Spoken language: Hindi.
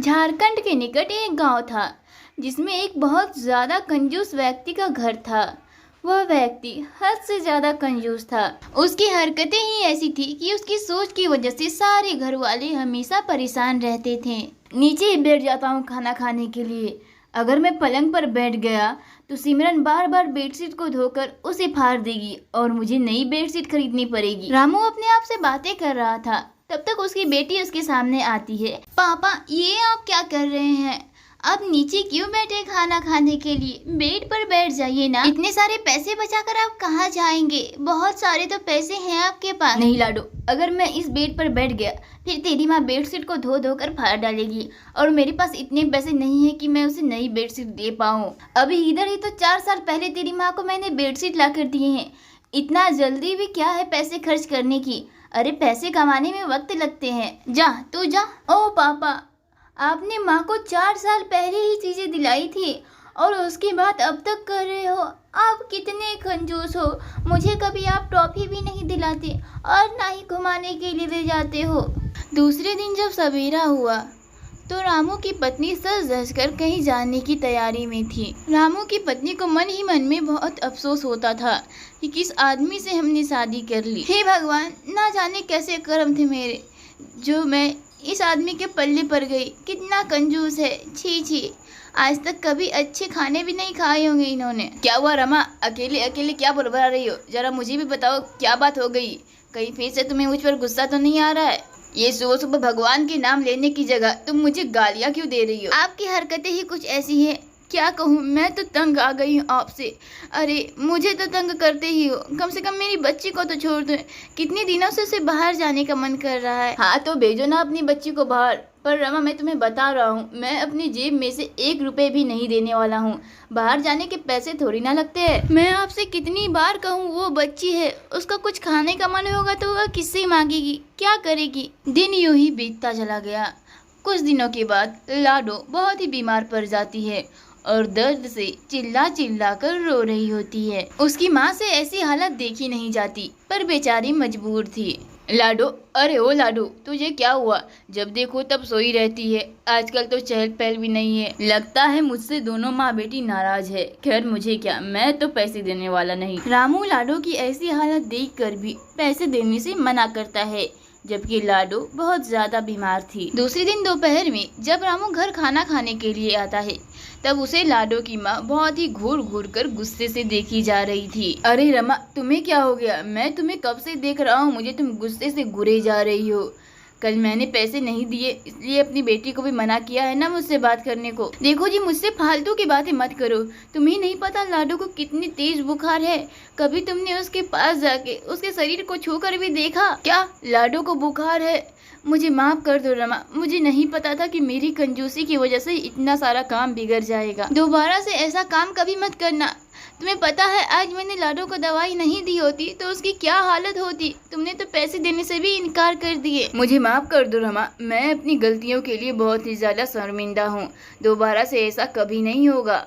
झारखंड के निकट एक गांव था जिसमें एक बहुत ज़्यादा कंजूस व्यक्ति का घर था। वह व्यक्ति हद से ज़्यादा कंजूस था। उसकी हरकतें ही ऐसी थी कि उसकी सोच की वजह से सारे घर वाले हमेशा परेशान रहते थे। नीचे ही बैठ जाता हूँ खाना खाने के लिए, अगर मैं पलंग पर बैठ गया तो सिमरन बार बार बेडशीट को धोकर उसे फाड़ देगी और मुझे नई बेडशीट खरीदनी पड़ेगी। रामू अपने आप से बातें कर रहा था, तब तक उसकी बेटी उसके सामने आती है। पापा, ये आप क्या कर रहे हैं? आप नीचे क्यों बैठे खाना खाने के लिए? बेड पर बैठ जाइए ना। इतने सारे पैसे बचाकर आप कहाँ जाएंगे? बहुत सारे तो पैसे हैं आपके पास। नहीं लाडो, अगर मैं इस बेड पर बैठ गया फिर तेरी माँ बेडशीट को धो धो कर फाड़ डालेगी और मेरे पास इतने पैसे नहीं है कि मैं उसे नई बेडशीट दे पाऊँ। अभी इधर ही तो 4 साल पहले तेरी माँ को मैंने बेडशीट ला कर दिए हैं। इतना जल्दी भी क्या है पैसे खर्च करने की? अरे पैसे कमाने में वक्त लगते हैं। जा तू जा। ओ पापा, आपने माँ को 4 साल पहले ही चीजें दिलाई थी और उसके बाद अब तक कर रहे हो। आप कितने कंजूस हो। मुझे कभी आप टॉफी भी नहीं दिलाते और ना ही घुमाने के लिए ले जाते हो। दूसरे दिन जब सवेरा हुआ तो रामू की पत्नी सज धज कर कहीं जाने की तैयारी में थी। रामू की पत्नी को मन ही मन में बहुत अफसोस होता था कि किस आदमी से हमने शादी कर ली। हे भगवान, ना जाने कैसे कर्म थे मेरे जो मैं इस आदमी के पल्ले पर गई। कितना कंजूस है, छी छी। आज तक कभी अच्छे खाने भी नहीं खाए होंगे इन्होंने। क्या हुआ रमा, अकेले अकेले क्या बड़बड़ा रही हो? जरा मुझे भी बताओ, क्या बात हो गई? कहीं फिर से तुम्हें मुझ पर गुस्सा तो नहीं आ रहा है? ये सुबह सुबह भगवान के नाम लेने की जगह तुम मुझे गालियाँ क्यों दे रही हो? आपकी हरकतें ही कुछ ऐसी हैं। क्या कहूँ, मैं तो तंग आ गई हूँ आपसे। अरे मुझे तो तंग करते ही हो, कम से कम मेरी बच्ची को तो छोड़ दो। कितने दिनों से उसे बाहर जाने का मन कर रहा है। हाँ तो भेजो ना अपनी बच्ची को बाहर। पर रमा, मैं तुम्हें बता रहा हूँ, मैं अपनी जेब में से 1 रुपए भी नहीं देने वाला हूँ। बाहर जाने के पैसे थोड़ी ना लगते हैं। मैं आपसे कितनी बार कहूँ, वो बच्ची है, उसका कुछ खाने का मन होगा तो वह किससे मांगेगी? क्या करेगी? दिन यूं ही बीतता चला गया। कुछ दिनों के बाद लाडो बहुत ही बीमार पड़ जाती है और दर्द से चिल्ला चिल्ला कर रो रही होती है। उसकी माँ से ऐसी हालत देखी नहीं जाती, पर बेचारी मजबूर थी। लाडो, अरे ओ लाडो, तुझे क्या हुआ? जब देखो तब सोई रहती है। आजकल तो चहल पहल भी नहीं है। लगता है मुझसे दोनों माँ बेटी नाराज है। खैर मुझे क्या, मैं तो पैसे देने वाला नहीं। रामू लाडो की ऐसी हालत देखकर भी पैसे देने से मना करता है, जबकि लाडो बहुत ज्यादा बीमार थी। दूसरे दिन दोपहर में जब रामू घर खाना खाने के लिए आता है तब उसे लाडो की माँ बहुत ही घूर घूर कर गुस्से से देखी जा रही थी। अरे रमा, तुम्हें क्या हो गया? मैं तुम्हें कब से देख रहा हूँ, मुझे तुम गुस्से से घूरे जा रही हो। कल मैंने पैसे नहीं दिए इसलिए अपनी बेटी को भी मना किया है ना मुझसे बात करने को। देखो जी, मुझसे फालतू की बातें मत करो। तुम्हें नहीं पता लाडो को कितनी तेज बुखार है। कभी तुमने उसके पास जाके उसके शरीर को छू कर भी देखा क्या? लाडो को बुखार है? मुझे माफ कर दो रमा, मुझे नहीं पता था कि मेरी कंजूसी की वजह से इतना सारा काम बिगड़ जाएगा। दोबारा से ऐसा काम कभी मत करना। तुम्हें पता है, आज मैंने लाडो को दवाई नहीं दी होती तो उसकी क्या हालत होती। तुमने तो पैसे देने से भी इनकार कर दिए। मुझे माफ कर दो रमा, मैं अपनी गलतियों के लिए बहुत ही ज्यादा शर्मिंदा हूँ। दोबारा से ऐसा कभी नहीं होगा।